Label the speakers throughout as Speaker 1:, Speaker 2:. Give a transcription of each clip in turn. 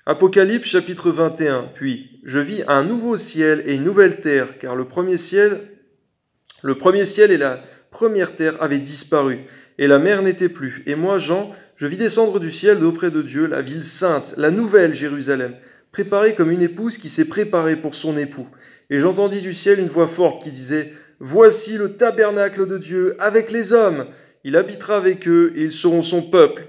Speaker 1: Apocalypse chapitre 21. Puis je vis un nouveau ciel et une nouvelle terre, car le premier ciel et la première terre avaient disparu, et la mer n'était plus. Et moi, Jean, je vis descendre du ciel d'auprès de Dieu la ville sainte, la nouvelle Jérusalem, préparée comme une épouse qui s'est préparée pour son époux. Et j'entendis du ciel une voix forte qui disait: Voici le tabernacle de Dieu avec les hommes. Il habitera avec eux et ils seront son peuple.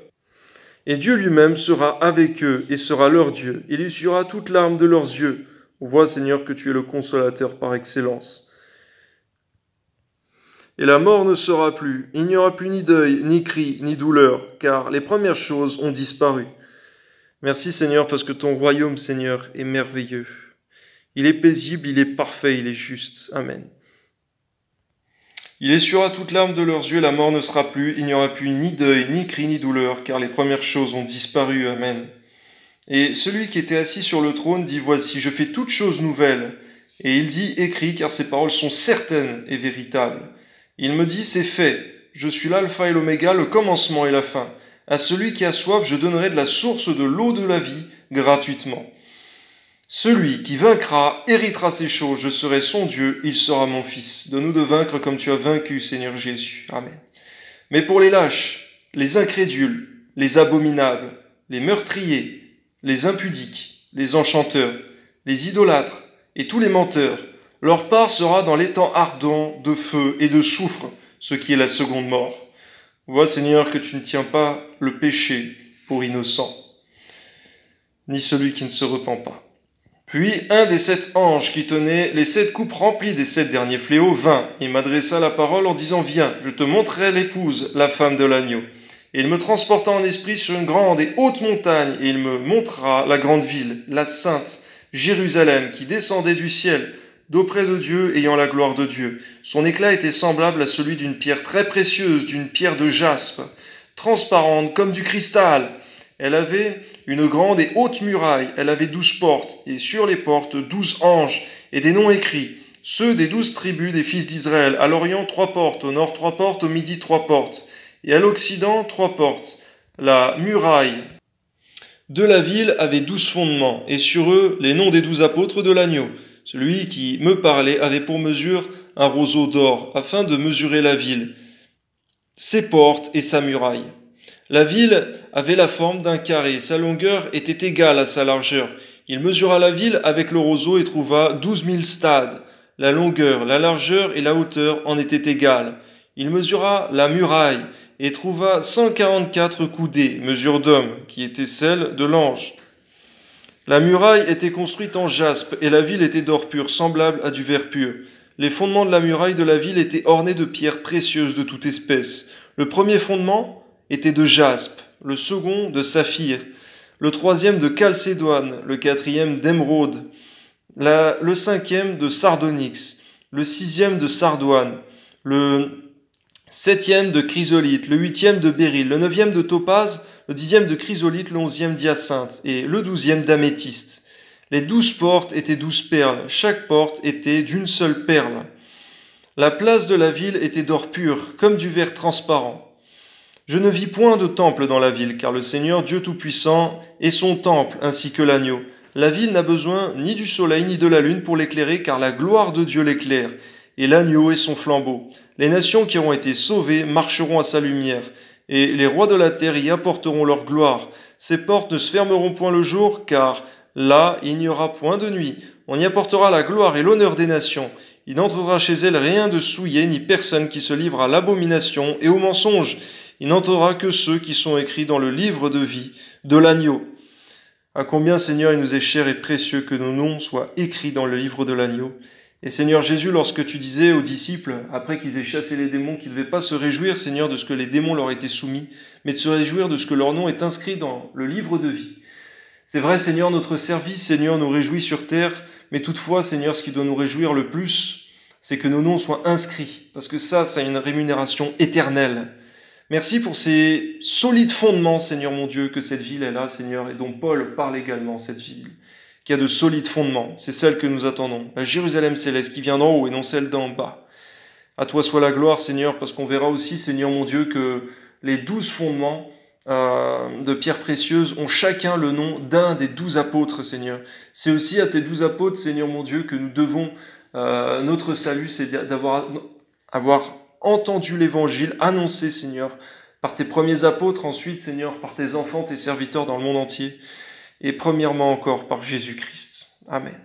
Speaker 1: Et Dieu lui-même sera avec eux et sera leur Dieu. Il essuiera toute larme de leurs yeux. On voit, Seigneur, que tu es le consolateur par excellence. Et la mort ne sera plus. Il n'y aura plus ni deuil, ni cri, ni douleur, car les premières choses ont disparu. Merci, Seigneur, parce que ton royaume, Seigneur, est merveilleux. Il est paisible, il est parfait, il est juste. Amen. Il essuiera toute larme de leurs yeux, la mort ne sera plus, il n'y aura plus ni deuil, ni cri, ni douleur, car les premières choses ont disparu. Amen. Et celui qui était assis sur le trône dit: Voici, je fais toutes choses nouvelles. Et il dit: Écris, car ces paroles sont certaines et véritables. Il me dit: C'est fait, je suis l'alpha et l'oméga, le commencement et la fin. À celui qui a soif, je donnerai de la source de l'eau de la vie gratuitement. Celui qui vaincra héritera ces choses, je serai son Dieu, il sera mon fils. Donne-nous de vaincre comme tu as vaincu, Seigneur Jésus. Amen. Mais pour les lâches, les incrédules, les abominables, les meurtriers, les impudiques, les enchanteurs, les idolâtres et tous les menteurs, leur part sera dans l'étang ardent de feu et de soufre, ce qui est la seconde mort. Vois, Seigneur, que tu ne tiens pas le péché pour innocent, ni celui qui ne se repent pas. Puis un des 7 anges qui tenait les 7 coupes remplies des 7 derniers fléaux vint et m'adressa la parole en disant: Viens, je te montrerai l'épouse, la femme de l'agneau. Et il me transporta en esprit sur une grande et haute montagne, et il me montra la grande ville, la sainte Jérusalem, qui descendait du ciel, d'auprès de Dieu, ayant la gloire de Dieu. Son éclat était semblable à celui d'une pierre très précieuse, d'une pierre de jaspe, transparente comme du cristal. Elle avait une grande et haute muraille, elle avait 12 portes, et sur les portes 12 anges, et des noms écrits, ceux des 12 tribus des fils d'Israël. À l'Orient 3 portes, au Nord 3 portes, au Midi 3 portes, et à l'Occident 3 portes. La muraille de la ville avait 12 fondements, et sur eux les noms des 12 apôtres de l'agneau. Celui qui me parlait avait pour mesure un roseau d'or, afin de mesurer la ville, ses portes et sa muraille. La ville avait la forme d'un carré, sa longueur était égale à sa largeur. Il mesura la ville avec le roseau et trouva 12 000 stades. La longueur, la largeur et la hauteur en étaient égales. Il mesura la muraille et trouva 144 coudées, mesure d'homme, qui était celle de l'ange. La muraille était construite en jaspe et la ville était d'or pur, semblable à du verre pur. Les fondements de la muraille de la ville étaient ornés de pierres précieuses de toute espèce. Le premier fondement était de jaspe, le second de saphir, le troisième de chalcédoine, le quatrième d'émeraude, le cinquième de sardonyx, le sixième de sardoine, le septième de chrysolite, le huitième de béryl, le neuvième de topaze, le 10e de chrysolite, le 11e d'hyacinthe et le 12e d'améthyste. Les 12 portes étaient 12 perles, chaque porte était d'une seule perle. La place de la ville était d'or pur, comme du verre transparent. Je ne vis point de temple dans la ville, car le Seigneur Dieu Tout-Puissant est son temple, ainsi que l'agneau. La ville n'a besoin ni du soleil ni de la lune pour l'éclairer, car la gloire de Dieu l'éclaire, et l'agneau est son flambeau. Les nations qui auront été sauvées marcheront à sa lumière, et les rois de la terre y apporteront leur gloire. Ces portes ne se fermeront point le jour, car là il n'y aura point de nuit. On y apportera la gloire et l'honneur des nations. Il n'entrera chez elles rien de souillé, ni personne qui se livre à l'abomination et au mensonge. Il n'entrera que ceux qui sont écrits dans le livre de vie de l'agneau. À combien, Seigneur, il nous est cher et précieux que nos noms soient écrits dans le livre de l'agneau. Et Seigneur Jésus, lorsque tu disais aux disciples, après qu'ils aient chassé les démons, qu'ils ne devaient pas se réjouir, Seigneur, de ce que les démons leur étaient soumis, mais de se réjouir de ce que leur nom est inscrit dans le livre de vie. C'est vrai, Seigneur, notre service, Seigneur, nous réjouit sur terre, mais toutefois, Seigneur, ce qui doit nous réjouir le plus, c'est que nos noms soient inscrits, parce que ça a une rémunération éternelle. Merci pour ces solides fondements, Seigneur mon Dieu, que cette ville est là, Seigneur, et dont Paul parle également, cette ville, qui a de solides fondements. C'est celle que nous attendons, la Jérusalem céleste qui vient d'en haut et non celle d'en bas. À toi soit la gloire, Seigneur, parce qu'on verra aussi, Seigneur mon Dieu, que les 12 fondements de pierres précieuses ont chacun le nom d'un des 12 apôtres, Seigneur. C'est aussi à tes 12 apôtres, Seigneur mon Dieu, que nous devons notre salut, c'est d'avoir entendu l'évangile annoncé, Seigneur, par tes premiers apôtres, ensuite, Seigneur, par tes enfants, tes serviteurs dans le monde entier, et premièrement encore par Jésus-Christ. Amen.